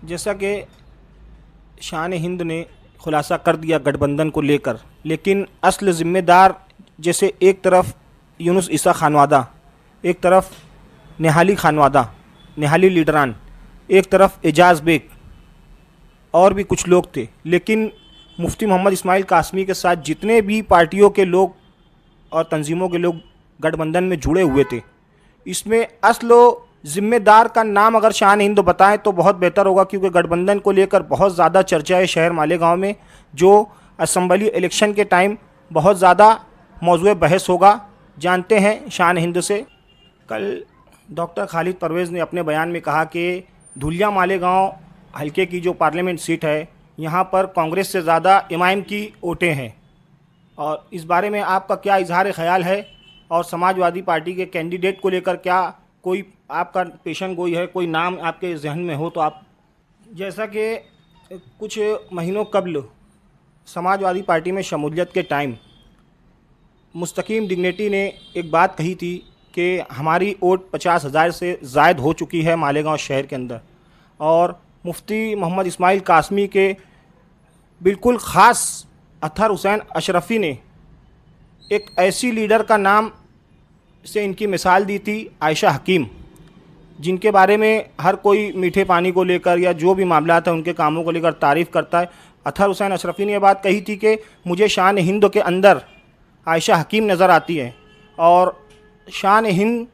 जैसा कि शान हिंद ने खुलासा कर दिया गठबंधन को लेकर, लेकिन असल ज़िम्मेदार जैसे एक तरफ यूनुस ईसा खानवादा, एक तरफ निहाली खानवादा, निहाली लीडरान, एक तरफ एजाज़ बेग और भी कुछ लोग थे, लेकिन मुफ्ती मोहम्मद इस्माइल कासमी के साथ जितने भी पार्टियों के लोग और तंजीमों के लोग गठबंधन में जुड़े हुए थे, इसमें असल ज़िम्मेदार का नाम अगर शान हिंद बताएं तो बहुत बेहतर होगा, क्योंकि गठबंधन को लेकर बहुत ज़्यादा चर्चा है शहर मालेगांव में, जो असम्बली इलेक्शन के टाइम बहुत ज़्यादा मौजूद बहस होगा। जानते हैं शान हिंद से। कल डॉक्टर खालिद परवेज़ ने अपने बयान में कहा कि धुलिया मालेगांव हल्के की जो पार्लियामेंट सीट है, यहाँ पर कांग्रेस से ज़्यादा इमाम की वोटें हैं, और इस बारे में आपका क्या इजहार ख्याल है? और समाजवादी पार्टी के कैंडिडेट को लेकर क्या कोई आपका पेशन गोई है, कोई नाम आपके जहन में हो तो आप? जैसा कि कुछ महीनों कबल समाजवादी पार्टी में शमूलियत के टाइम मुस्तकीम डिग्नेटी ने एक बात कही थी कि हमारी वोट 50,000 से ज़ायद हो चुकी है मालेगांव शहर के अंदर, और मुफ्ती मोहम्मद इस्माइल कासमी के बिल्कुल ख़ास अतहर हुसैन अशरफ़ी ने एक ऐसी लीडर का नाम से इनकी मिसाल दी थी, आयशा हकीम, जिनके बारे में हर कोई मीठे पानी को लेकर या जो भी मामला है उनके कामों को लेकर तारीफ़ करता है। अतहर हुसैन अशरफ़ी ने यह बात कही थी कि मुझे शान हिंद के अंदर आयशा हकीम नज़र आती है, और शान हिंद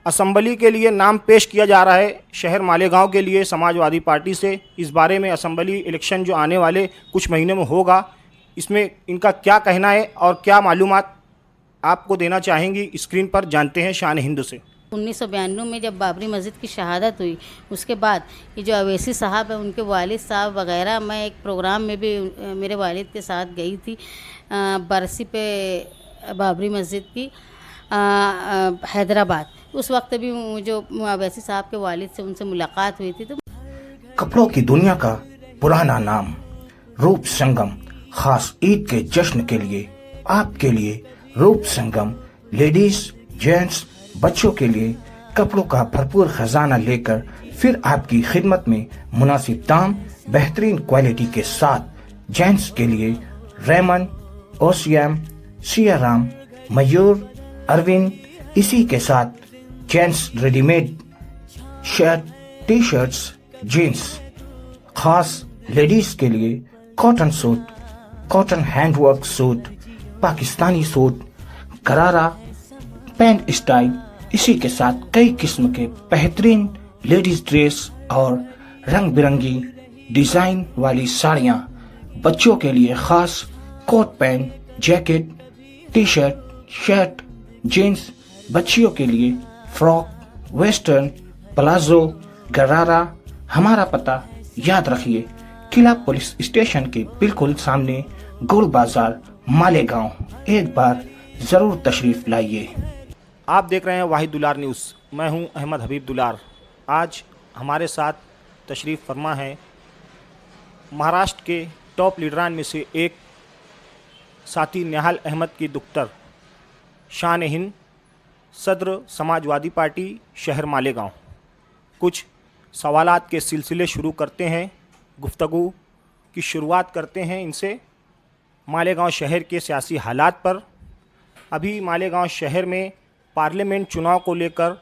असम्बली के लिए नाम पेश किया जा रहा है शहर मालेगांव के लिए समाजवादी पार्टी से। इस बारे में असम्बली इलेक्शन जो आने वाले कुछ महीनों में होगा, इसमें इनका क्या कहना है और क्या मालूमात आपको देना चाहेंगी, स्क्रीन पर जानते हैं शान हिंद से। 1992 में जब बाबरी मस्जिद की शहादत हुई, उसके बाद ये जो अवैसी साहब है, उनके वालिद साहब वगैरह, मैं एक प्रोग्राम में भी मेरे वालिद के साथ गई थी बरसी पे बाबरी मस्जिद की हैदराबाद। उस वक्त भी जो अवैसी साहब के वालिद से उनसे मुलाकात हुई थी। तो कपड़ों की दुनिया का पुराना नाम रूप संगम, खास ईद के जश्न के लिए आपके लिए रूप संगम लेडीज, जेंट्स, बच्चों के लिए कपड़ों का भरपूर खजाना लेकर फिर आपकी खिदमत में मुनासिब दाम, बेहतरीन क्वालिटी के साथ। जेंट्स के लिए रेमन, ओसियम, सियाराम, मयूर, अरविंद, इसी के साथ gents readymade shirt, T shirts, jeans. खास लेडीज के लिए cotton suit, cotton handwork suit, Pakistani suit, gharara, pant style, इसी के साथ कई किस्म के बेहतरीन लेडीज ड्रेस और रंग बिरंगी डिजाइन वाली साड़ियाँ। बच्चों के लिए खास coat pant, jacket, T shirt, shirt, jeans. बच्चियों के लिए फ्रॉक, वेस्टर्न, प्लाजो, गरारा। हमारा पता याद रखिए, किला पुलिस स्टेशन के बिल्कुल सामने, गोल बाजार, मालेगांव। एक बार जरूर तशरीफ लाइए। आप देख रहे हैं वाहिद दुलार न्यूज़। मैं हूं अहमद हबीब दुलार। आज हमारे साथ तशरीफ़ फरमा है महाराष्ट्र के टॉप लीडरान में से एक साथी निहाल अहमद की दुख्तर शान हिंद, सदर समाजवादी पार्टी शहर मालेगांव। कुछ सवालात के सिलसिले शुरू करते हैं, गुफ्तगू की शुरुआत करते हैं इनसे मालेगांव शहर के सियासी हालात पर। अभी मालेगांव शहर में पार्लियामेंट चुनाव को लेकर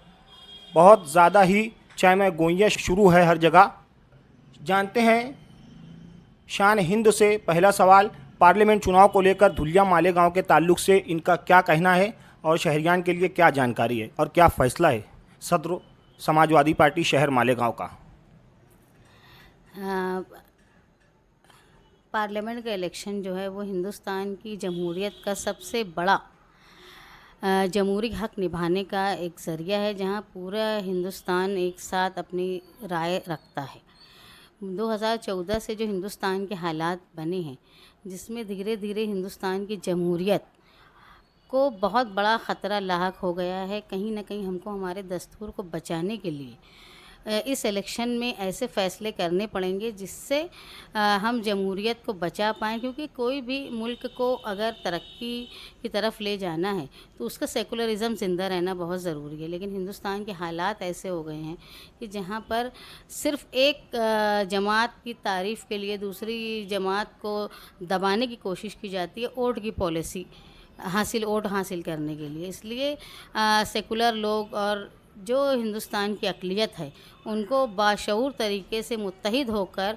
बहुत ज़्यादा ही चाय गोइयाँ शुरू है हर जगह। जानते हैं शान हिंद से पहला सवाल, पार्लियामेंट चुनाव को लेकर धुलिया मालेगांव के ताल्लुक़ से इनका क्या कहना है और शहरियान के लिए क्या जानकारी है और क्या फ़ैसला है सदर समाजवादी पार्टी शहर मालेगांव का? पार्लियामेंट का इलेक्शन जो है वो हिंदुस्तान की जमहूरियत का सबसे बड़ा जमहूरी हक निभाने का एक ज़रिया है, जहां पूरा हिंदुस्तान एक साथ अपनी राय रखता है। 2014 से जो हिंदुस्तान के हालात बने हैं, जिसमें धीरे धीरे हिंदुस्तान की जमहूरियत को बहुत बड़ा ख़तरा लाहक हो गया है। कहीं ना कहीं हमको हमारे दस्तूर को बचाने के लिए इस इलेक्शन में ऐसे फैसले करने पड़ेंगे जिससे हम जमहूरियत को बचा पाएँ, क्योंकि कोई भी मुल्क को अगर तरक्की की तरफ ले जाना है तो उसका सेकुलरिज़म ज़िंदा रहना बहुत ज़रूरी है। लेकिन हिंदुस्तान के हालात ऐसे हो गए हैं कि जहाँ पर सिर्फ़ एक जमात की तारीफ़ के लिए दूसरी जमात को दबाने की कोशिश की जाती है, वोट की पॉलिसी वोट हासिल करने के लिए। इसलिए सेकुलर लोग और जो हिंदुस्तान की अक़लियत है उनको बाशऊर तरीके से मुत्तहिद होकर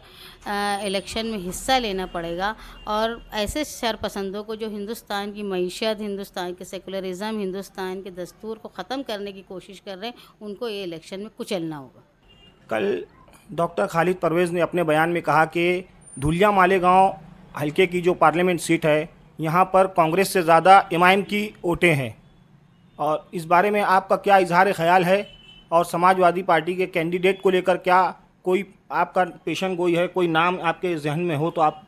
इलेक्शन में हिस्सा लेना पड़ेगा, और ऐसे शरपसंदों को जो हिंदुस्तान की मईशत, हिंदुस्तान के सेकुलरिज़म, हिंदुस्तान के दस्तूर को ख़त्म करने की कोशिश कर रहे हैं, उनको ये इलेक्शन में कुचलना होगा। कल डॉक्टर खालिद परवेज़ ने अपने बयान में कहा कि धुलिया मालेगांव हलके की जो पार्लियामेंट सीट है, यहाँ पर कांग्रेस से ज़्यादा इमाम की वोटें हैं, और इस बारे में आपका क्या इजहार ख़याल है? और समाजवादी पार्टी के कैंडिडेट को लेकर क्या कोई आपका पेशन गोई है, कोई नाम आपके जहन में हो तो आप?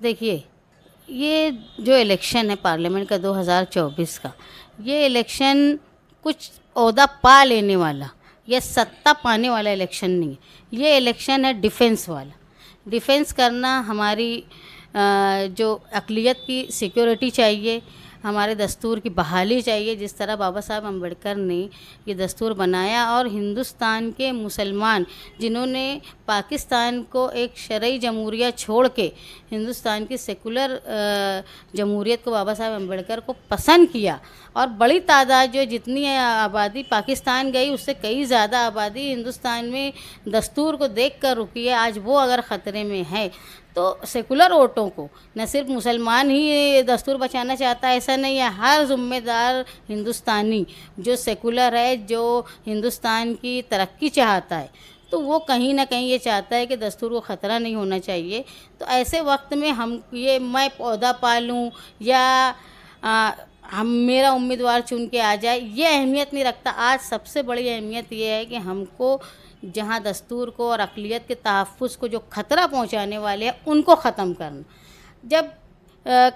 देखिए, ये जो इलेक्शन है पार्लियामेंट का 2024 का, ये इलेक्शन कुछ ओहदा पा लेने वाला या सत्ता पाने वाला इलेक्शन नहीं है। ये इलेक्शन है डिफेंस वाला। डिफेंस करना हमारी जो अक़लियत की सिक्योरिटी चाहिए, हमारे दस्तूर की बहाली चाहिए, जिस तरह बाबा साहब अम्बेडकर ने ये दस्तूर बनाया, और हिंदुस्तान के मुसलमान जिन्होंने पाकिस्तान को एक शरई जमहूरियत छोड़ के हिंदुस्तान की सेकुलर जमहूरियत को बाबा साहब अम्बेडकर को पसंद किया, और बड़ी तादाद जो जितनी आबादी पाकिस्तान गई उससे कई ज़्यादा आबादी हिंदुस्तान में दस्तूर को देख कर रुकी है। आज वो अगर ख़तरे में है तो सेकुलर वोटों को न सिर्फ मुसलमान ही दस्तूर बचाना चाहता है, ऐसा नहीं है। हर ज़िम्मेदार हिंदुस्तानी जो सेकुलर है, जो हिंदुस्तान की तरक्की चाहता है, तो वो कहीं ना कहीं ये चाहता है कि दस्तूर को ख़तरा नहीं होना चाहिए। तो ऐसे वक्त में मैं पौधा पालूँ या हम मेरा उम्मीदवार चुन के आ जाए, ये अहमियत नहीं रखता। आज सबसे बड़ी अहमियत ये है कि हमको जहाँ दस्तूर को और अक़लियत के तहफ़्फ़ुज़ को जो ख़तरा पहुँचाने वाले हैं उनको ख़त्म करना। जब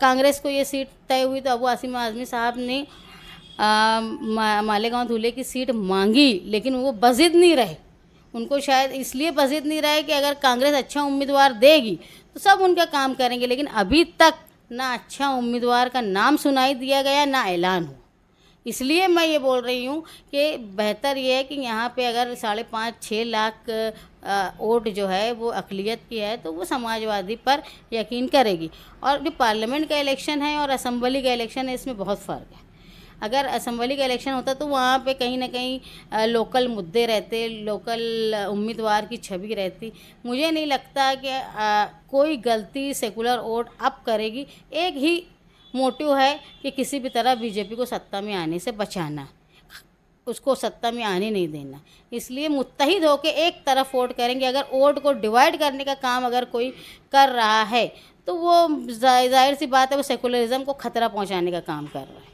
कांग्रेस को ये सीट तय हुई तो अबू आसिम आज़मी साहब ने मालेगांव धुले की सीट मांगी, लेकिन वो बज़िद नहीं रहे। उनको शायद इसलिए बज़िद नहीं रहे कि अगर कांग्रेस अच्छा उम्मीदवार देगी तो सब उनका काम करेंगे, लेकिन अभी तक ना अच्छा उम्मीदवार का नाम सुनाई दिया गया, ना ऐलान हो। इसलिए मैं ये बोल रही हूँ कि बेहतर ये है कि यहाँ पे अगर 5.5-6 लाख वोट जो है वो अक़लियत की है तो वो समाजवादी पर यकीन करेगी। और जो पार्लियामेंट का इलेक्शन है और असम्बली का इलेक्शन है, इसमें बहुत फ़र्क है। अगर असम्बली का इलेक्शन होता तो वहाँ पे कहीं ना कहीं लोकल मुद्दे रहते, लोकल उम्मीदवार की छवि रहती। मुझे नहीं लगता कि कोई गलती सेकुलर वोट अब करेगी। एक ही मोटिव है कि किसी भी तरह बीजेपी को सत्ता में आने से बचाना, उसको सत्ता में आने नहीं देना। इसलिए मुत्तहिद होकर एक तरफ वोट करेंगे। अगर वोट को डिवाइड करने का काम अगर कोई कर रहा है तो वो जाहिर सी बात है वो सेकुलरिज़म को ख़तरा पहुंचाने का काम कर रहा है।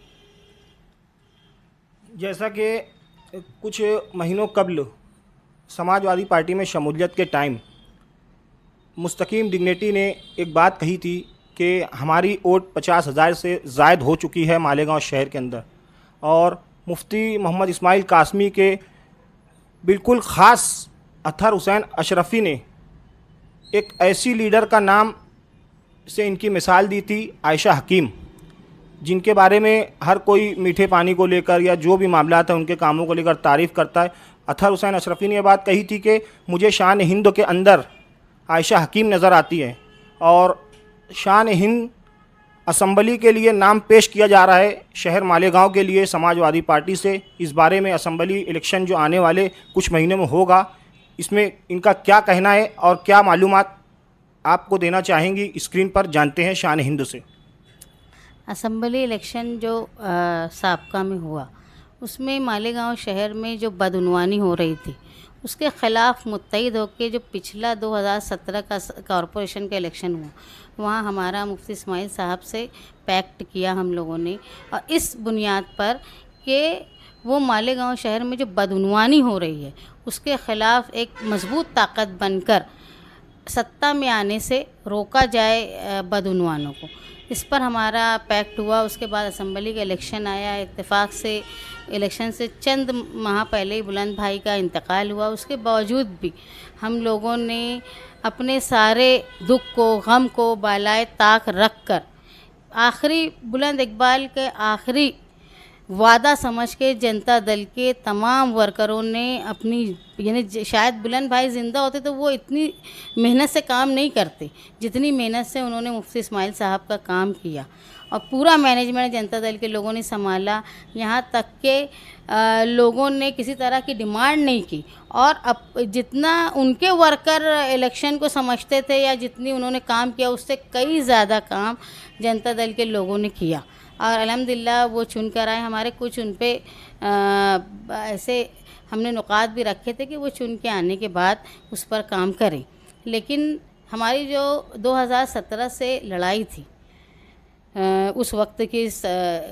जैसा कि कुछ महीनों कबल समाजवादी पार्टी में शमूलियत के टाइम मुस्तकीम डिग्निटी ने एक बात कही थी कि हमारी वोट 50,000 से ज़ायद हो चुकी है मालेगांव शहर के अंदर, और मुफ्ती मोहम्मद इस्माइल कासमी के बिल्कुल ख़ास अतहर हुसैन अशरफ़ी ने एक ऐसी लीडर का नाम से इनकी मिसाल दी थी, आयशा हकीम, जिनके बारे में हर कोई मीठे पानी को लेकर या जो भी मामला है उनके कामों को लेकर तारीफ़ करता है। अतहर हुसैन अशरफ़ी ने यह बात कही थी कि मुझे शान हिंद के अंदर आयशा हकीम नज़र आती है, और शान हिंद असम्बली के लिए नाम पेश किया जा रहा है शहर मालेगांव के लिए समाजवादी पार्टी से। इस बारे में असम्बली इलेक्शन जो आने वाले कुछ महीनों में होगा, इसमें इनका क्या कहना है और क्या मालूमात आपको देना चाहेंगी, स्क्रीन पर जानते हैं शान हिंद से। असम्बली इलेक्शन जो साबका में हुआ उसमें मालेगांव शहर में जो बदउनवानी हो रही थी उसके ख़िलाफ़ मुत्तहिद होकर जो पिछला 2017 का कॉरपोरेशन का इलेक्शन हुआ, वहाँ हमारा मुफ्ती इस्माइल साहब से पैक्ट किया हम लोगों ने, और इस बुनियाद पर कि वो मालेगांव शहर में जो बदउनवानी हो रही है उसके ख़िलाफ़ एक मज़बूत ताकत बनकर सत्ता में आने से रोका जाए बदउनवानों को। इस पर हमारा पैक्ट हुआ। उसके बाद असेंबली का इलेक्शन आया। इत्तेफाक से इलेक्शन से चंद माह पहले ही बुलंद भाई का इंतकाल हुआ। उसके बावजूद भी हम लोगों ने अपने सारे दुख को, गम को बालाए ताक रख कर आखिरी बुलंद इकबाल के आखिरी वादा समझ के जनता दल के तमाम वर्करों ने अपनी, यानी शायद बुलंद भाई ज़िंदा होते तो वो इतनी मेहनत से काम नहीं करते जितनी मेहनत से उन्होंने मुफ्ती इस्माइल साहब का काम किया। और पूरा मैनेजमेंट जनता दल के लोगों ने संभाला। यहाँ तक के लोगों ने किसी तरह की डिमांड नहीं की। और अब जितना उनके वर्कर इलेक्शन को समझते थे या जितनी उन्होंने काम किया, उससे कई ज़्यादा काम जनता दल के लोगों ने किया। और अल्हम्दुलिल्लाह वो चुन कर आए। हमारे कुछ उन पे ऐसे हमने नुकात भी रखे थे कि वो चुन के आने के बाद उस पर काम करें। लेकिन हमारी जो 2017 से लड़ाई थी, उस वक्त की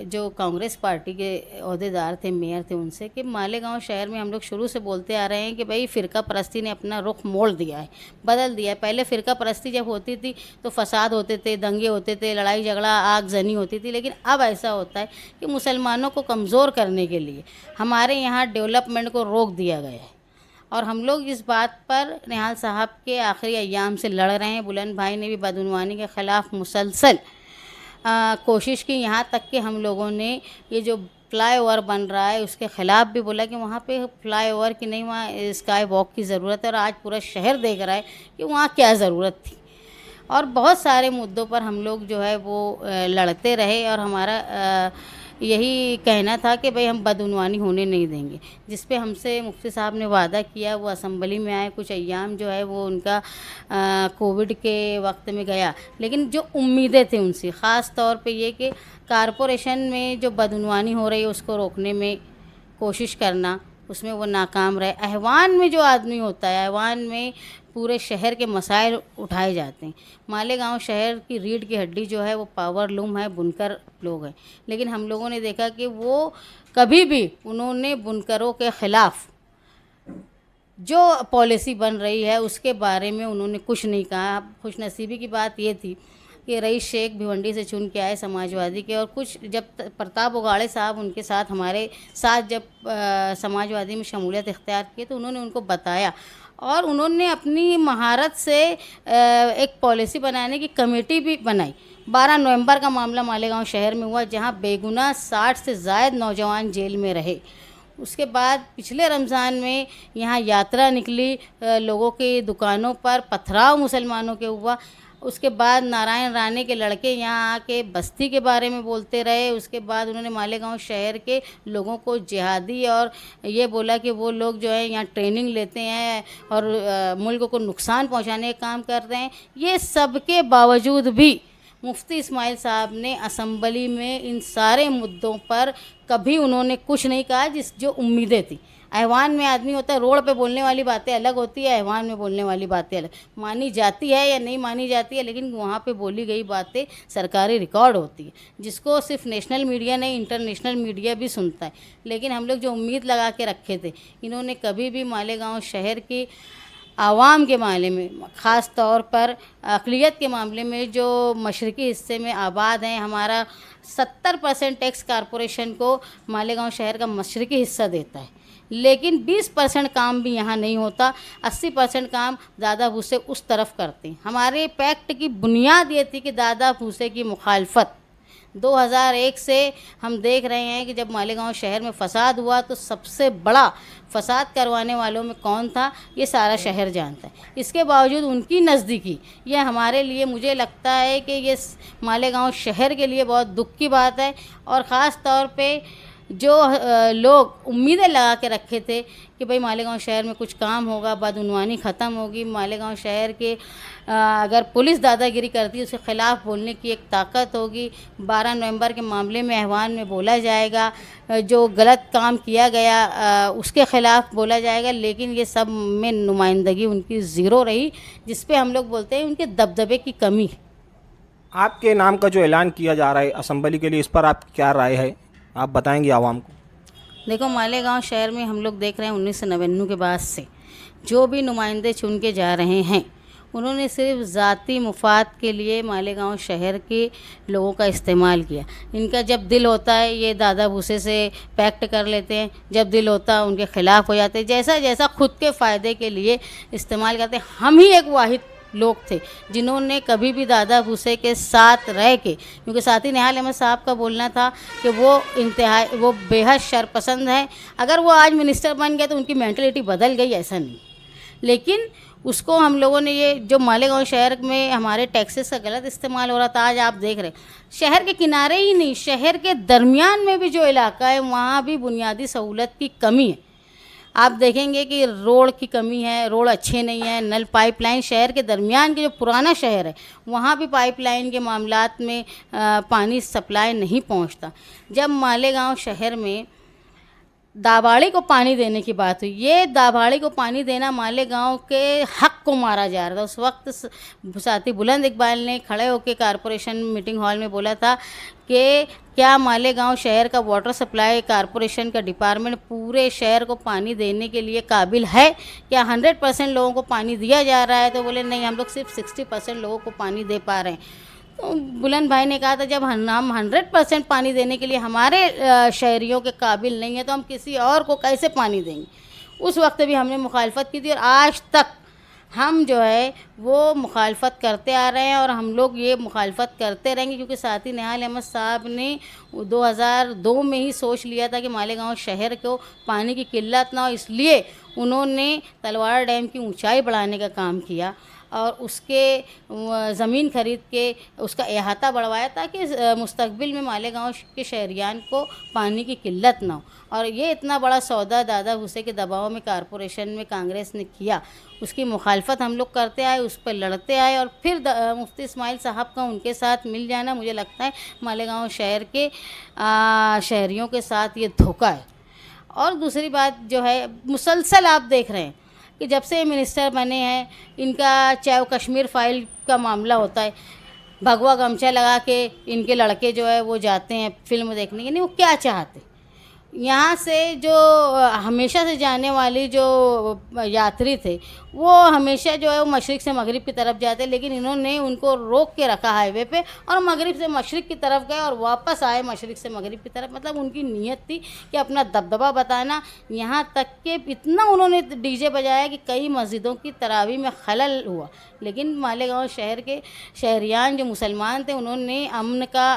जो कांग्रेस पार्टी के अहदेदार थे, मेयर थे, उनसे कि मालेगांव शहर में हम लोग शुरू से बोलते आ रहे हैं कि भाई फ़िरका परस्ती ने अपना रुख मोड़ दिया है, बदल दिया है। पहले फ़िरका परस्ती जब होती थी तो फसाद होते थे, दंगे होते थे, लड़ाई झगड़ा, आगजनी होती थी। लेकिन अब ऐसा होता है कि मुसलमानों को कमज़ोर करने के लिए हमारे यहाँ डेवलपमेंट को रोक दिया गया है। और हम लोग इस बात पर निहाल साहब के आखिरी अय्याम से लड़ रहे हैं। बुलंद भाई ने भी बदउनवानी के ख़िलाफ़ मुसलसल कोशिश की। यहाँ तक कि हम लोगों ने ये जो फ्लाईओवर बन रहा है उसके ख़िलाफ़ भी बोला कि वहाँ पे फ्लाईओवर की नहीं, वहाँ स्काई वॉक की ज़रूरत है। और आज पूरा शहर देख रहा है कि वहाँ क्या ज़रूरत थी। और बहुत सारे मुद्दों पर हम लोग जो है वो लड़ते रहे। और हमारा यही कहना था कि भाई हम बदउनवानी होने नहीं देंगे। जिस पे हमसे मुफ्ती साहब ने वादा किया, वो असम्बली में आए। कुछ अय्याम जो है वो उनका कोविड के वक्त में गया। लेकिन जो उम्मीदें थी उनसे, ख़ास तौर पे ये कि कारपोरेशन में जो बदउनवानी हो रही है उसको रोकने में कोशिश करना, उसमें वो नाकाम रहे। ऐवान में जो आदमी होता है, ऐवान में पूरे शहर के मसाइल उठाए जाते हैं। मालेगांव शहर की रीढ़ की हड्डी जो है वो पावर लूम है, बुनकर लोग हैं। लेकिन हम लोगों ने देखा कि वो कभी भी उन्होंने बुनकरों के ख़िलाफ़ जो पॉलिसी बन रही है उसके बारे में उन्होंने कुछ नहीं कहा। खुशनसीबी की बात ये थी कि रईस शेख भिवंडी से चुन के आए समाजवादी के। और कुछ जब प्रताप उगाड़े साहब उनके साथ, हमारे साथ जब समाजवादी में शमूलियत इख्तियार की तो उन्होंने उनको बताया। और उन्होंने अपनी महारत से एक पॉलिसी बनाने की कमेटी भी बनाई। 12 नवंबर का मामला मालेगांव शहर में हुआ, जहां बेगुनाह 60 से ज़ायद नौजवान जेल में रहे। उसके बाद पिछले रमज़ान में यहाँ यात्रा निकली, लोगों की दुकानों पर पथराव मुसलमानों के हुआ। उसके बाद नारायण राणे के लड़के यहाँ आके बस्ती के बारे में बोलते रहे। उसके बाद उन्होंने मालेगांव शहर के लोगों को जिहादी और ये बोला कि वो लोग जो है यहाँ ट्रेनिंग लेते हैं और मुल्क को नुकसान पहुँचाने का काम कर रहे हैं। ये सब के बावजूद भी मुफ्ती इस्माइल साहब ने असम्बली में इन सारे मुद्दों पर कभी उन्होंने कुछ नहीं कहा, जो उम्मीदें थी। ऐवान में आदमी होता है, रोड पे बोलने वाली बातें अलग होती है, ऐवान में बोलने वाली बातें अलग, मानी जाती है या नहीं मानी जाती है, लेकिन वहाँ पे बोली गई बातें सरकारी रिकॉर्ड होती है, जिसको सिर्फ नेशनल मीडिया नहीं इंटरनेशनल मीडिया भी सुनता है। लेकिन हम लोग जो उम्मीद लगा के रखे थे, इन्होंने कभी भी मालेगांव शहर की आवाम के मामले में, ख़ास तौर पर अक़लियत के मामले में जो मशरक़ी हिस्से में आबाद हैं, हमारा 70% टैक्स कारपोरेशन को मालेगांव शहर का मशरक़ी हिस्सा देता है। लेकिन 20% काम भी यहाँ नहीं होता। 80% काम दादा भूसे उस तरफ करते हैं। हमारे पैक्ट की बुनियाद ये थी कि दादा भूसे की मुखालफत 2001 से हम देख रहे हैं कि जब मालेगांव शहर में फ़साद हुआ तो सबसे बड़ा फ़साद करवाने वालों में कौन था, ये सारा शहर जानता है। इसके बावजूद उनकी नज़दीकी ये हमारे लिए, मुझे लगता है कि ये मालेगांव शहर के लिए बहुत दुख की बात है। और ख़ास तौर पे जो लोग उम्मीदें लगा के रखे थे कि भाई मालेगांव शहर में कुछ काम होगा, बदउनवानी ख़त्म होगी, मालेगांव शहर के अगर पुलिस दादागिरी करती है उसके ख़िलाफ़ बोलने की एक ताकत होगी, 12 नवंबर के मामले में ऐवान में बोला जाएगा, जो गलत काम किया गया उसके ख़िलाफ़ बोला जाएगा। लेकिन ये सब में नुमाइंदगी उनकी ज़ीरो रही, जिस पे हम लोग बोलते हैं उनके दबदबे की कमी। आपके नाम का जो ऐलान किया जा रहा है असम्बली के लिए, इस पर आपकी क्या राय है, आप बताएंगे आवाम को? देखो, मालेगांव शहर में हम लोग देख रहे हैं 1999 के बाद से जो भी नुमाइंदे चुन के जा रहे हैं उन्होंने सिर्फ ज़ाती मुफाद के लिए मालेगांव शहर के लोगों का इस्तेमाल किया। इनका जब दिल होता है ये दादा भूसे से पैक्ट कर लेते हैं, जब दिल होता है उनके ख़िलाफ़ हो जाते हैं, जैसा जैसा खुद के फ़ायदे के लिए इस्तेमाल करते हैं। हम ही एक वाहिद लोग थे जिन्होंने कभी भी दादा भूसे के साथ रह के, क्योंकि साथी निहाल अहमद साहब का बोलना था कि वो बेहद शरपसंद है। अगर वो आज मिनिस्टर बन गए तो उनकी मेंटलिटी बदल गई, ऐसा नहीं। लेकिन उसको हम लोगों ने, ये जो मालेगांव शहर में हमारे टैक्सेस का गलत इस्तेमाल हो रहा था, आज आप देख रहे हैं शहर के किनारे ही नहीं, शहर के दरमियान में भी जो इलाका है वहाँ भी बुनियादी सहूलत की कमी है। आप देखेंगे कि रोड की कमी है, रोड अच्छे नहीं है, नल पाइपलाइन, शहर के दरमियान के जो पुराना शहर है वहाँ भी पाइपलाइन के मामलात में पानी सप्लाई नहीं पहुँचता। जब मालेगांव शहर में दाभाड़ी को पानी देने की बात हुई, ये दाभाड़ी को पानी देना मालेगांव के हक को मारा जा रहा था। उस वक्त साथी बुलंद इकबाल ने खड़े होकर कारपोरेशन मीटिंग हॉल में बोला था कि क्या मालेगांव शहर का वाटर सप्लाई कारपोरेशन का डिपार्टमेंट पूरे शहर को पानी देने के लिए काबिल है? क्या 100% लोगों को पानी दिया जा रहा है? तो बोले नहीं, हम लोग सिर्फ 60% लोगों को पानी दे पा रहे हैं। तो बुलंद भाई ने कहा था जब हम 100% पानी देने के लिए हमारे शहरियों के काबिल नहीं है तो हम किसी और को कैसे पानी देंगे। उस वक्त भी हमने मुखालफत की थी और आज तक हम जो है वो मुखालफत करते आ रहे हैं और हम लोग ये मुखालफत करते रहेंगे, क्योंकि साथी निहाल अहमद साहब ने 2002 में ही सोच लिया था कि मालेगांव शहर को पानी की किल्लत ना हो, इसलिए उन्होंने तलवाड़ा डैम की ऊंचाई बढ़ाने का काम किया और उसके ज़मीन खरीद के उसका अहाता बढ़वाया ताकि मुस्तकबिल में मालेगांव के शहरियान को पानी की किल्लत ना हो। और ये इतना बड़ा सौदा दादा भूसे के दबाव में कारपोरेशन में कांग्रेस ने किया, उसकी मुखालफत हम लोग करते आए, उस पर लड़ते आए और फिर मुफ्ती इस्माइल साहब का उनके साथ मिल जाना, मुझे लगता है मालेगांव शहर के शहरियों के साथ ये धोखा है। और दूसरी बात जो है, मुसलसल आप देख रहे हैं कि जब से मिनिस्टर बने हैं इनका, चाहे वो कश्मीर फाइल का मामला होता है, भगवा गमछा लगा के इनके लड़के जो है वो जाते हैं फिल्म देखने के लिए। वो क्या चाहते, यहाँ से जो हमेशा से जाने वाली जो यात्री थे वो हमेशा जो है वो मशरिक़ से मगरिब की तरफ जाते, लेकिन इन्होंने उनको रोक के रखा हाईवे पे और मगरिब से मशरिक़ की तरफ गए और वापस आए मशरिक़ से मगरिब की तरफ। मतलब उनकी नीयत थी कि अपना दबदबा बताना, यहाँ तक कि इतना उन्होंने डीजे बजाया कि कई मस्जिदों की तरावी में खलल हुआ। लेकिन मालेगांव शहर के शहरियान जो मुसलमान थे उन्होंने अमन का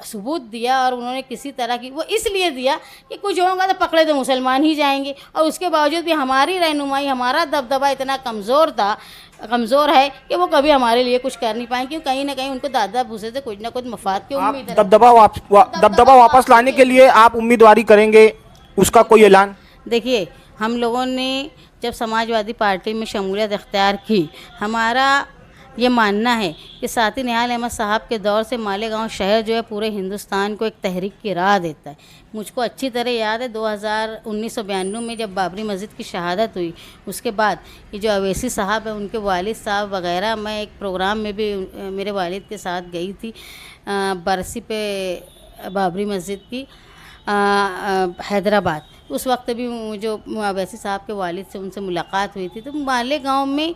सबूत दिया और उन्होंने किसी तरह की, वो इसलिए दिया कि कुछ होगा तो पकड़े तो मुसलमान ही जाएंगे, और उसके बावजूद भी हमारी रहनुमाई, हमारा दबदबा इतना कमज़ोर है कि वो कभी हमारे लिए कुछ कर नहीं पाएंगे, क्योंकि कहीं ना कहीं उनको दादा भूसे से कुछ ना कुछ मफाद की उम्मीद है। दबदबा वापस लाने के लिए आप उम्मीदवारी करेंगे, उसका कोई ऐलान? देखिए, हम लोगों ने जब समाजवादी पार्टी में शमूलियत इख्तियार की, हमारा ये मानना है कि साथी निहाल अहमद साहब के दौर से मालेगांव शहर जो है पूरे हिंदुस्तान को एक तहरीक की राह देता है। मुझको अच्छी तरह याद है 1992 में जब बाबरी मस्जिद की शहादत हुई, उसके बाद ये जो अवैसी साहब है उनके वालिद साहब वगैरह, मैं एक प्रोग्राम में भी मेरे वालिद के साथ गई थी बरसी पे बाबरी मस्जिद की हैदराबाद। उस वक्त भी जो अवैसी साहब के वालिद से उनसे मुलाकात हुई थी, तो मालेगांव में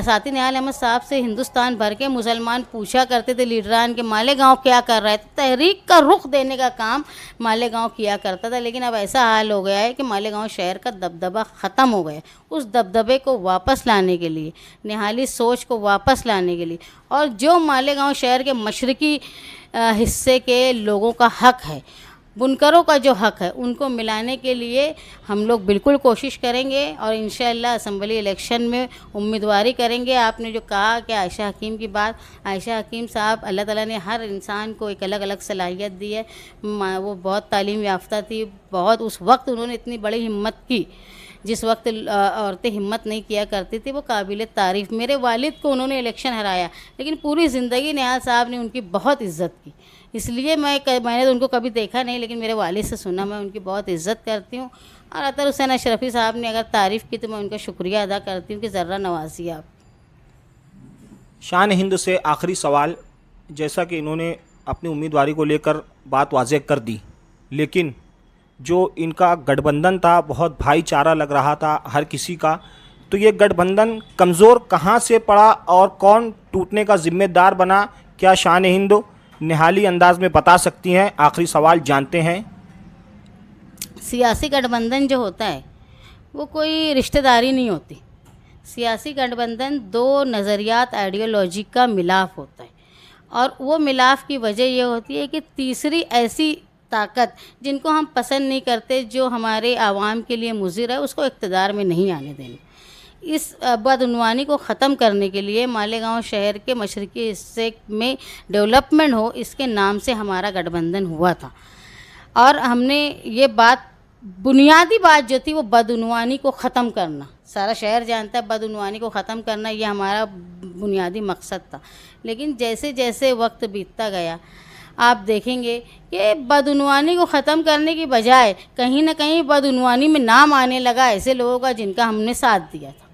साथी निहाल अहमद साहब से हिंदुस्तान भर के मुसलमान पूछा करते थे लीडरान के मालेगांव क्या कर रहा है, तो तहरीक का रुख देने का काम मालेगांव किया करता था। लेकिन अब ऐसा हाल हो गया है कि मालेगांव शहर का दबदबा ख़त्म हो गया। उस दबदबे को वापस लाने के लिए, निहाली सोच को वापस लाने के लिए, और जो मालेगांव शहर के मशरक़ी हिस्से के लोगों का हक है, बुनकरों का जो हक है, उनको मिलाने के लिए हम लोग बिल्कुल कोशिश करेंगे और इंशाअल्लाह असम्बली इलेक्शन में उम्मीदवारी करेंगे। आपने जो कहा कि आयशा हकीम की बात, आयशा हकीम साहब, अल्लाह ताला ने हर इंसान को एक अलग अलग सलाहियत दी है। वो बहुत तालीम याफ्ता थी, बहुत उस वक्त उन्होंने इतनी बड़ी हिम्मत की जिस वक्त औरतें हिम्मत नहीं किया करती थी, वो काबिल तारीफ़। मेरे वालिद को उन्होंने इलेक्शन हराया, लेकिन पूरी ज़िंदगी निहाल साहब ने उनकी बहुत इज़्ज़त की, इसलिए मैंने तो उनको कभी देखा नहीं, लेकिन मेरे वालिद से सुना, मैं उनकी बहुत इज़्ज़त करती हूँ। और अतर हुसैन अशरफी साहब ने अगर तारीफ़ की तो मैं उनका शुक्रिया अदा करती हूँ कि ज़र्रा नवाजी आप। शान हिंद से आखिरी सवाल, जैसा कि इन्होंने अपनी उम्मीदवारी को लेकर बात वाज़ेह कर दी, लेकिन जो इनका गठबंधन था बहुत भाईचारा लग रहा था हर किसी का, तो ये गठबंधन कमज़ोर कहाँ से पड़ा और कौन टूटने का जिम्मेदार बना, क्या शान हिंद निहाली अंदाज में बता सकती हैं? आखिरी सवाल जानते हैं। सियासी गठबंधन जो होता है वो कोई रिश्तेदारी नहीं होती। सियासी गठबंधन दो नज़रियात आइडियोलॉजी का मिलाप होता है, और वो मिलाप की वजह ये होती है कि तीसरी ऐसी ताकत जिनको हम पसंद नहीं करते, जो हमारे आवाम के लिए मुज़िर है, उसको इक़्तिदार में नहीं आने देंगे। इस बदउनवानी को ख़त्म करने के लिए मालेगांव शहर के मशरक़ी हिस्से में डेवलपमेंट हो, इसके नाम से हमारा गठबंधन हुआ था। और हमने ये बात, बुनियादी बात जो थी वो बदउनवानी को ख़त्म करना, सारा शहर जानता है बदउनवानी को ख़त्म करना ये हमारा बुनियादी मकसद था। लेकिन जैसे जैसे वक्त बीतता गया आप देखेंगे कि बदउनवानी को ख़त्म करने की बजाय कहीं ना कहीं बदउनवानी में नाम आने लगा ऐसे लोगों का जिनका हमने साथ दिया था।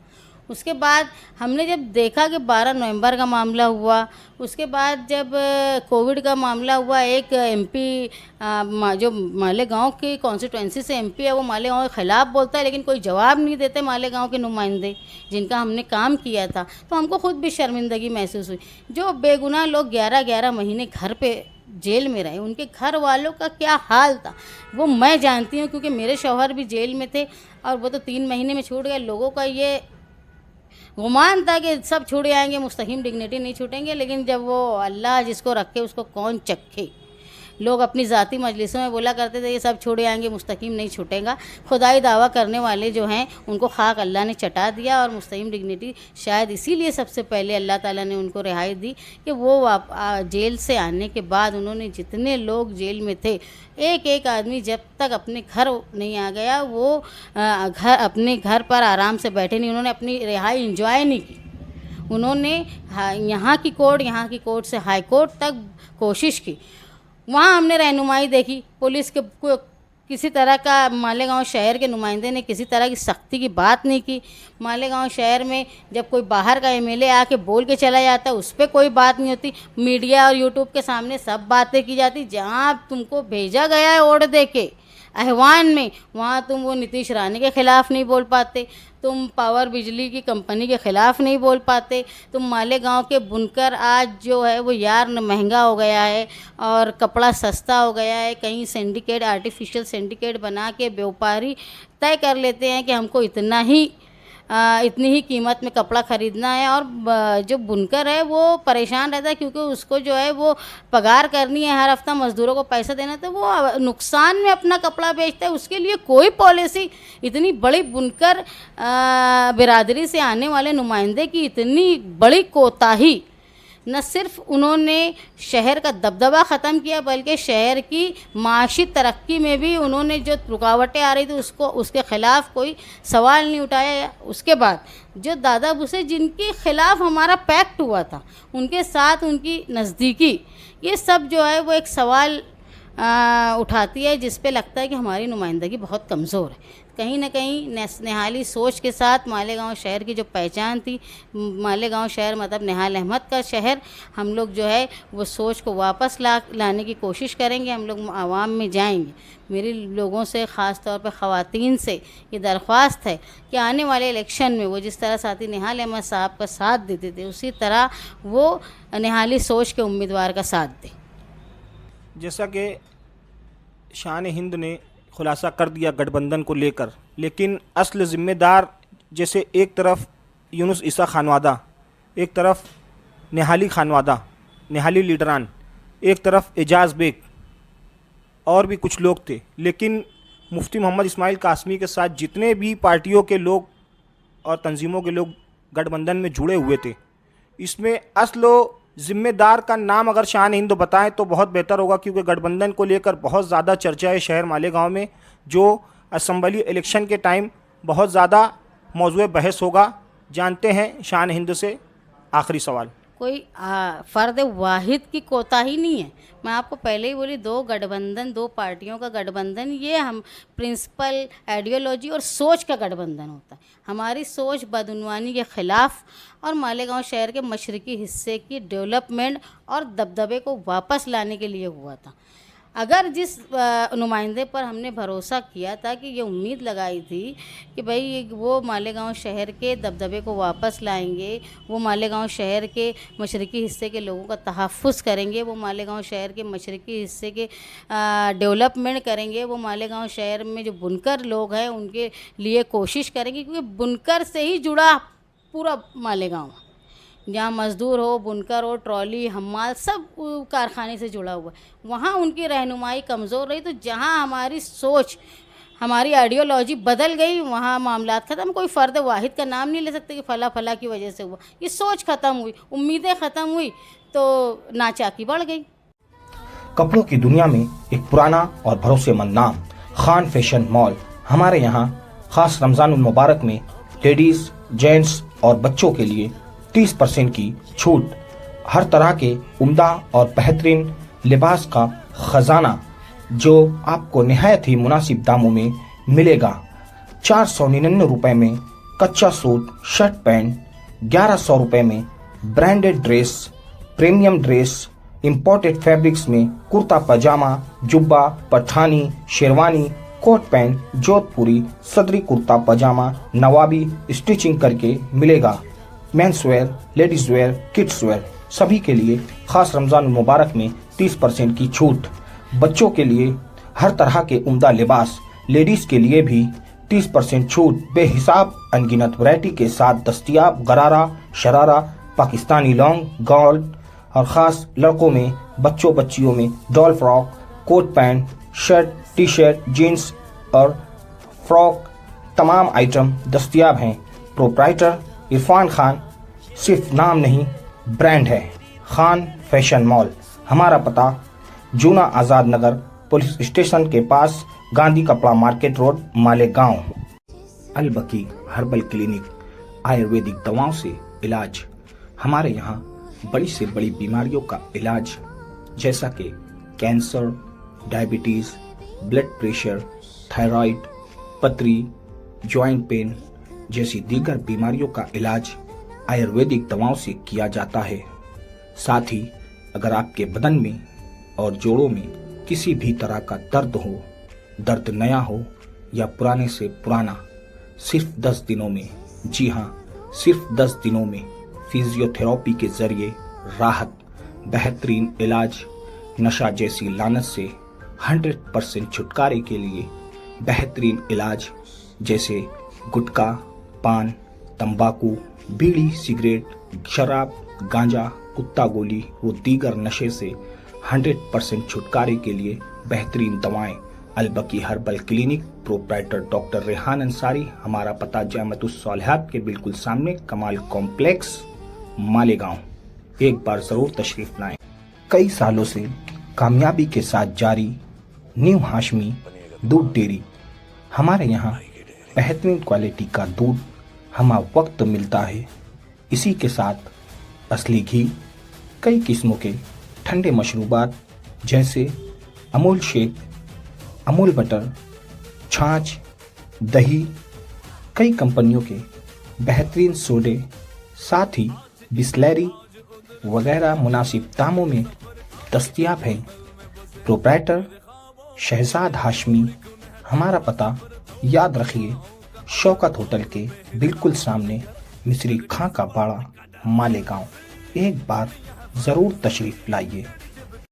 उसके बाद हमने जब देखा कि 12 नवंबर का मामला हुआ, उसके बाद जब कोविड का मामला हुआ, एक एमपी जो मालेगांव की कॉन्स्टिट्यूंसी से एमपी है वो मालेगांव के ख़िलाफ़ बोलता है, लेकिन कोई जवाब नहीं देते मालेगांव के नुमाइंदे जिनका हमने काम किया था। तो हमको खुद भी शर्मिंदगी महसूस हुई। जो बेगुनाह लोग 11-11 महीने घर पे जेल में रहे, उनके घर वालों का क्या हाल था वो मैं जानती हूँ, क्योंकि मेरे शौहर भी जेल में थे और वो तो 3 महीने में छूट गए। लोगों का ये गुमान था कि सब छूट जाएंगे, मुस्तकीम डिग्निटी नहीं छूटेंगे, लेकिन जब वो अल्लाह जिसको रखे उसको कौन चखे। लोग अपनी ज़ाती मजलिसों में बोला करते थे ये सब छूट जाएंगे, मुस्तकीम नहीं छूटेगा। खुदाई दावा करने वाले जो हैं उनको खाक अल्लाह ने चटा दिया, और मुस्तकीम डिग्निटी शायद इसीलिए सबसे पहले अल्लाह ताला ने उनको रिहाई दी कि वो जेल से आने के बाद उन्होंने जितने लोग जेल में थे, एक एक आदमी जब तक अपने घर नहीं आ गया वो अपने घर पर आराम से बैठे नहीं, उन्होंने अपनी रिहाई इंजॉय नहीं की। उन्होंने यहाँ की कोर्ट से हाई कोर्ट तक कोशिश की। वहाँ हमने रहनुमाई देखी, पुलिस के किसी तरह का मालेगांव शहर के नुमाइंदे ने किसी तरह की सख्ती की बात नहीं की। मालेगांव शहर में जब कोई बाहर का एमएलए आके बोल के चला जाता है उस पर कोई बात नहीं होती। मीडिया और यूट्यूब के सामने सब बातें की जाती। जहाँ तुमको भेजा गया है ओढ़ दे के ahवान में, वहाँ तुम वो नीतीश राणे के ख़िलाफ़ नहीं बोल पाते, तुम पावर बिजली की कंपनी के ख़िलाफ़ नहीं बोल पाते, तुम मालेगांव के बुनकर आज जो है वो यार्न महंगा हो गया है और कपड़ा सस्ता हो गया है। कहीं सिंडिकेट, आर्टिफिशियल सिंडिकेट बना के व्यापारी तय कर लेते हैं कि हमको इतनी ही कीमत में कपड़ा ख़रीदना है, और जो बुनकर है वो परेशान रहता है क्योंकि उसको जो है वो पगार करनी है, हर हफ्ता मज़दूरों को पैसा देना, तो वो नुकसान में अपना कपड़ा बेचता है। उसके लिए कोई पॉलिसी, इतनी बड़ी बुनकर बिरादरी से आने वाले नुमाइंदे की इतनी बड़ी कोताही, न सिर्फ उन्होंने शहर का दबदबा ख़त्म किया बल्कि शहर की माशी तरक्की में भी उन्होंने जो रुकावटें आ रही थी उसके ख़िलाफ़ कोई सवाल नहीं उठाया। उसके बाद जो दादा भूसे जिनके ख़िलाफ़ हमारा पैक्ट हुआ था, उनके साथ उनकी नज़दीकी, ये सब जो है वो एक सवाल उठाती है जिस पे लगता है कि हमारी नुमाइंदगी बहुत कमज़ोर है। कहीं ना कहीं निहाली सोच के साथ मालेगांव शहर की जो पहचान थी, मालेगांव शहर मतलब निहाल अहमद का शहर, हम लोग जो है वो सोच को वापस लाने की कोशिश करेंगे। हम लोग आवाम में जाएंगे। मेरी लोगों से, ख़ास तौर पे ख़वातीन से ये दरख्वास्त है कि आने वाले इलेक्शन में वो जिस तरह साथी निहाल अहमद साहब का साथ देते थे उसी तरह वो निहाली सोच के उम्मीदवार का साथ दें। जैसा कि शान हिंद ने खुलासा कर दिया गठबंधन को लेकर, लेकिन असल ज़िम्मेदार जैसे एक तरफ यूनुस ईसा खानवादा, एक तरफ निहाली खानवादा, निहाली लीडरान, एक तरफ एजाज़ बेग और भी कुछ लोग थे, लेकिन मुफ्ती मोहम्मद इस्माइल कासमी के साथ जितने भी पार्टियों के लोग और तंजीमों के लोग गठबंधन में जुड़े हुए थे, इसमें असल ज़िम्मेदार का नाम अगर शान हिंद बताएं तो बहुत बेहतर होगा, क्योंकि गठबंधन को लेकर बहुत ज़्यादा चर्चा है शहर मालेगांव में, जो असम्बली इलेक्शन के टाइम बहुत ज़्यादा मौजूए बहस होगा। जानते हैं शान हिंद से। आखिरी सवाल, कोई फ़र्द वाहिद की कोताही नहीं है। मैं आपको पहले ही बोली, दो गठबंधन, दो पार्टियों का गठबंधन, ये हम प्रिंसिपल, आइडियोलॉजी और सोच का गठबंधन होता है। हमारी सोच बदउनवानी के ख़िलाफ़ और मालेगांव शहर के मशरक़ी हिस्से की डेवलपमेंट और दबदबे को वापस लाने के लिए हुआ था। अगर जिस नुमाइंदे पर हमने भरोसा किया था, कि ये उम्मीद लगाई थी कि भाई वो मालेगांव शहर के दबदबे को वापस लाएंगे, वो मालेगांव शहर के मशरक़ी हिस्से के लोगों का तहफ़्फ़ुज़ करेंगे, वो मालेगांव शहर के मशरक़ी हिस्से के डेवलपमेंट करेंगे, वो मालेगांव शहर में जो बुनकर लोग हैं उनके लिए कोशिश करेंगे, क्योंकि बुनकर से ही जुड़ा पूरा मालेगांव, जहाँ मज़दूर हो, बुनकर हो, ट्रॉली, हम्माल, सब कारखाने से जुड़ा हुआ है। वहाँ उनकी रहनुमाई कमज़ोर रही, तो जहाँ हमारी सोच, हमारी आइडियोलॉजी बदल गई, वहाँ मामलात ख़त्म। कोई फ़र्द वाहिद का नाम नहीं ले सकते कि फ़ला फ़ला की वजह से हुआ। ये सोच ख़त्म हुई, उम्मीदें ख़त्म हुई, तो नाचाकी बढ़ गई। कपड़ों की दुनिया में एक पुराना और भरोसेमंद नाम, खान फैशन मॉल। हमारे यहाँ खास रमज़ानुल मुबारक में लेडीज़, जेंट्स और बच्चों के लिए 30% की छूट, हर तरह के उम्दा और बेहतरीन लिबास का खजाना जो आपको निहायत ही मुनासिब दामों में मिलेगा। 499 रुपए में कच्चा सूट, शर्ट पैंट, 1100 रुपए में branded dress, premium dress, imported fabrics में कुर्ता पजामा, जुब्बा, पठानी, शेरवानी, कोट पैंट, जोधपुरी, सदरी कुर्ता पजामा, नवाबी स्टिचिंग करके मिलेगा। Men's wear, ladies wear, kids where, सभी के लिए खास रमज़ान मुबारक में 30% की छूट। बच्चों के लिए हर तरह के उम्दा लिबास, लेडीज के लिए भी 30% छूट, बेहिसाब अनगिनत वैरायटी के साथ दस्तयाब। गरारा, शरारा, पाकिस्तानी लॉन्ग, गोल्ड और ख़ास लड़कों में, बच्चों बच्चियों में doll frock, coat pant, shirt, T shirt, jeans और फ्रॉक, तमाम आइटम दस्तयाब हैं। प्रोप्राइटर इरफान खान सिर्फ नाम नहीं, ब्रांड है। Khan fashion mall. हमारा पता जूना आज़ाद नगर पुलिस स्टेशन के पास, गांधी कपड़ा market road, Malegaon. Albaqi herbal clinic, ayurvedic दवाओं से इलाज। हमारे यहाँ बड़ी से बड़ी बीमारियों का इलाज, जैसा कि cancer, diabetes, blood pressure, thyroid, पथरी, जॉइंट पेन जैसी दीगर बीमारियों का इलाज आयुर्वेदिक दवाओं से किया जाता है। साथ ही अगर आपके बदन में और जोड़ों में किसी भी तरह का दर्द हो, दर्द नया हो या पुराने से पुराना, सिर्फ 10 दिनों में, जी हाँ, सिर्फ 10 दिनों में फिजियोथेरेपी के जरिए राहत, बेहतरीन इलाज, नशा जैसी लानत से 100% छुटकारे के लिए बेहतरीन इलाज, जैसे गुटखा, पान, तंबाकू, बीड़ी, सिगरेट, शराब, गांजा, कुत्ता गोली व दीगर नशे से 100% छुटकारे के लिए बेहतरीन दवाएं। Albaqi herbal clinic, proprietor doctor Rehan Ansari. हमारा पता जामतुस सालिहात के बिल्कुल सामने, कमाल कॉम्प्लेक्स, मालेगांव। एक बार जरूर तशरीफ लाएं। कई सालों से कामयाबी के साथ जारी न्यू हाशमी दूध डेयरी। हमारे यहाँ बेहतरीन क्वालिटी का दूध हमा वक्त मिलता है। इसी के साथ असली घी, कई किस्मों के ठंडे मशरूबात जैसे अमूल शेक, अमूल बटर, छाछ, दही, कई कंपनियों के बेहतरीन सोडे, साथ ही बिस्लैरी वगैरह मुनासिब दामों में दस्तयाब हैं। प्रोप्राइटर शहजाद हाशमी। हमारा पता याद रखिए, शौकत होटल के बिल्कुल सामने, मिस्री खां का बाड़ा, मालेगांव। एक बार ज़रूर तशरीफ़ लाइए।